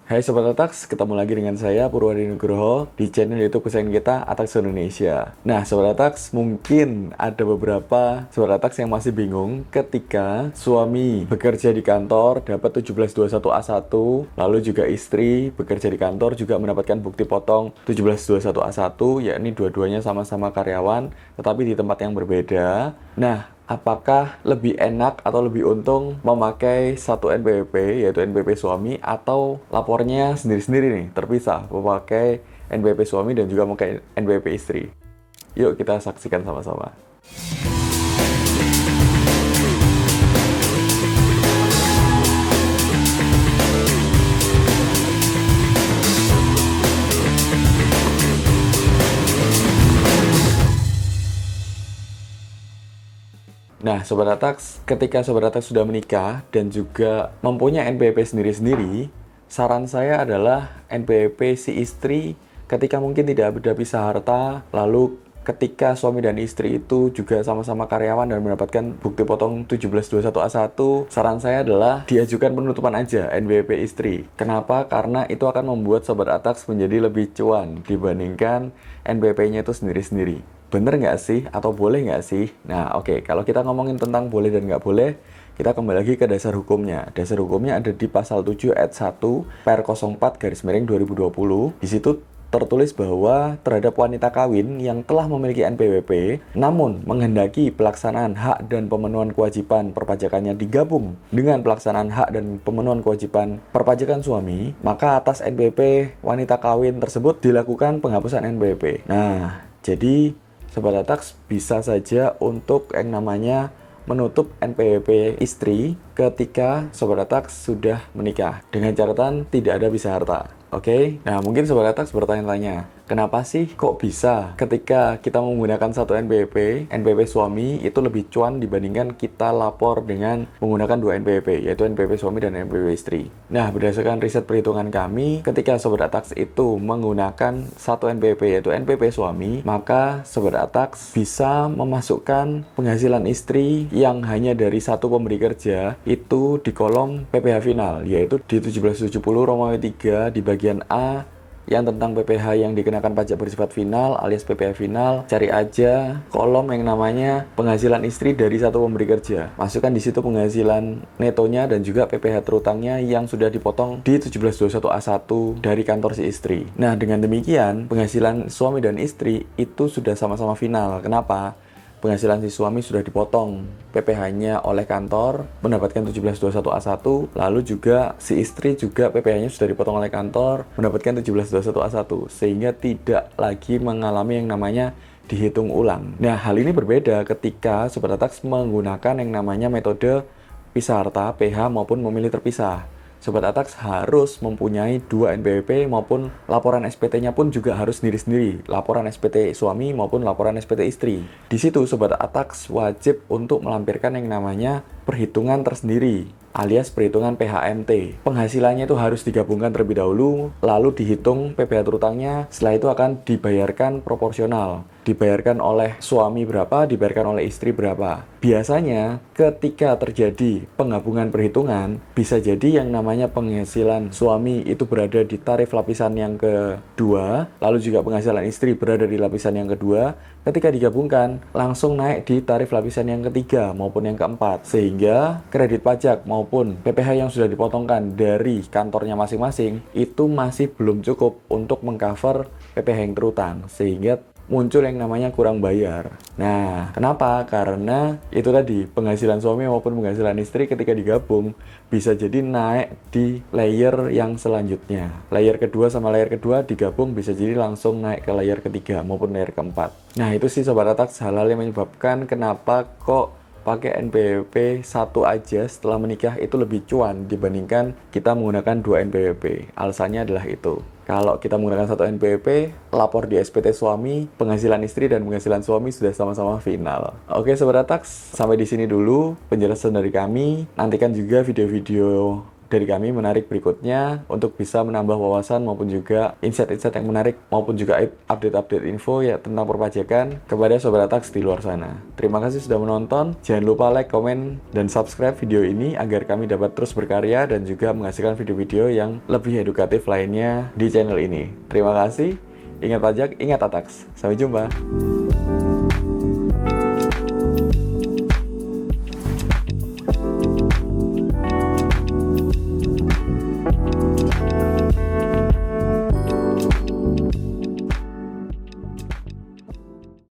Hai Sobat Atax, ketemu lagi dengan saya Purwadi Nugroho di channel YouTube kesayangan kita Atax Indonesia. Nah Sobat Atax, mungkin ada beberapa Sobat Atax yang masih bingung ketika suami bekerja di kantor dapat 1721A1, lalu juga istri bekerja di kantor juga mendapatkan bukti potong 1721A1, yakni dua-duanya sama-sama karyawan tetapi di tempat yang berbeda. Nah, apakah lebih enak atau lebih untung memakai satu NPWP, yaitu NPWP suami, atau lapornya sendiri-sendiri nih, terpisah, memakai NPWP suami dan juga memakai NPWP istri? Yuk kita saksikan sama-sama. Nah, Sobat Atax, ketika Sobat Atax sudah menikah dan juga mempunyai NPWP sendiri-sendiri, saran saya adalah NPWP si istri ketika mungkin tidak beda pisah harta, lalu ketika suami dan istri itu juga sama-sama karyawan dan mendapatkan bukti potong 1721A1, saran saya adalah diajukan penutupan aja NPWP istri. Kenapa? Karena itu akan membuat Sobat Atax menjadi lebih cuan dibandingkan NPWP-nya itu sendiri-sendiri. Bener nggak sih? Atau boleh nggak sih? Nah, oke. Kalau kita ngomongin tentang boleh dan nggak boleh, kita kembali lagi ke dasar hukumnya. Dasar hukumnya ada di pasal 7 ayat 1 Per 04/2020. Di situ tertulis bahwa terhadap wanita kawin yang telah memiliki NPWP, namun menghendaki pelaksanaan hak dan pemenuhan kewajiban perpajakannya digabung dengan pelaksanaan hak dan pemenuhan kewajiban perpajakan suami, maka atas NPWP wanita kawin tersebut dilakukan penghapusan NPWP. Nah, jadi Sobat Atax bisa saja untuk yang namanya menutup NPWP istri ketika Sobat Atax sudah menikah dengan catatan tidak ada pisah harta. Oke? Nah, mungkin Sobat Atax bertanya-tanya, kenapa sih kok bisa ketika kita menggunakan satu NPWP suami itu lebih cuan dibandingkan kita lapor dengan menggunakan dua NPWP, yaitu NPWP suami dan NPWP istri. Nah, berdasarkan riset perhitungan kami, ketika Sobat Atax itu menggunakan satu NPWP, yaitu NPWP suami, maka Sobat Atax bisa memasukkan penghasilan istri yang hanya dari satu pemberi kerja itu di kolom PPh final, yaitu di 1770 Romawi 3 di bagian A yang tentang PPh yang dikenakan pajak bersifat final alias PPh final. Cari aja kolom yang namanya penghasilan istri dari satu pemberi kerja. Masukkan di situ penghasilan netonya dan juga PPh terutangnya yang sudah dipotong di 1721A1 dari kantor si istri. Nah, dengan demikian penghasilan suami dan istri itu sudah sama-sama final. Kenapa? Penghasilan si suami sudah dipotong PPh-nya oleh kantor mendapatkan 1721A1, lalu juga si istri juga PPh-nya sudah dipotong oleh kantor mendapatkan 1721A1, sehingga tidak lagi mengalami yang namanya dihitung ulang. Nah, hal ini berbeda ketika Sobat Atax menggunakan yang namanya metode pisah harta PH maupun memilih terpisah. Sobat Atax harus mempunyai dua NPWP maupun laporan SPT-nya pun juga harus sendiri-sendiri. Laporan SPT suami maupun laporan SPT istri. Di situ Sobat Atax wajib untuk melampirkan yang namanya perhitungan tersendiri alias perhitungan PHMT. Penghasilannya itu harus digabungkan terlebih dahulu, lalu dihitung PPh terutangnya, setelah itu akan dibayarkan proporsional. Dibayarkan oleh suami berapa, dibayarkan oleh istri berapa. Biasanya ketika terjadi penggabungan perhitungan, bisa jadi yang namanya penghasilan suami itu berada di tarif lapisan yang kedua, lalu juga penghasilan istri berada di lapisan yang kedua. Ketika digabungkan, langsung naik di tarif lapisan yang ketiga maupun yang keempat. Sehingga kredit pajak maupun PPh yang sudah dipotongkan dari kantornya masing-masing itu masih belum cukup untuk mengcover PPh yang terutang. Sehingga muncul yang namanya kurang bayar. Nah, kenapa? Karena itu tadi, penghasilan suami maupun penghasilan istri ketika digabung bisa jadi naik di layer yang selanjutnya. Layer kedua sama layer kedua digabung bisa jadi langsung naik ke layer ketiga maupun layer keempat. Nah, itu sih Sobat Atax hal-hal yang menyebabkan kenapa kok pakai NPWP satu aja setelah menikah itu lebih cuan dibandingkan kita menggunakan dua NPWP. Alasannya adalah itu. Kalau kita menggunakan satu NPWP, lapor di SPT suami, penghasilan istri dan penghasilan suami sudah sama-sama final. Oke Sobat Atax, sampai di sini dulu penjelasan dari kami. Nantikan juga video-video dari kami menarik berikutnya untuk bisa menambah wawasan maupun juga insight-insight yang menarik maupun juga update-update info ya tentang perpajakan kepada Sobat Atax di luar sana. Terima kasih sudah menonton. Jangan lupa like, komen, dan subscribe video ini agar kami dapat terus berkarya dan juga menghasilkan video-video yang lebih edukatif lainnya di channel ini. Terima kasih. Ingat pajak, ingat Atax. Sampai jumpa.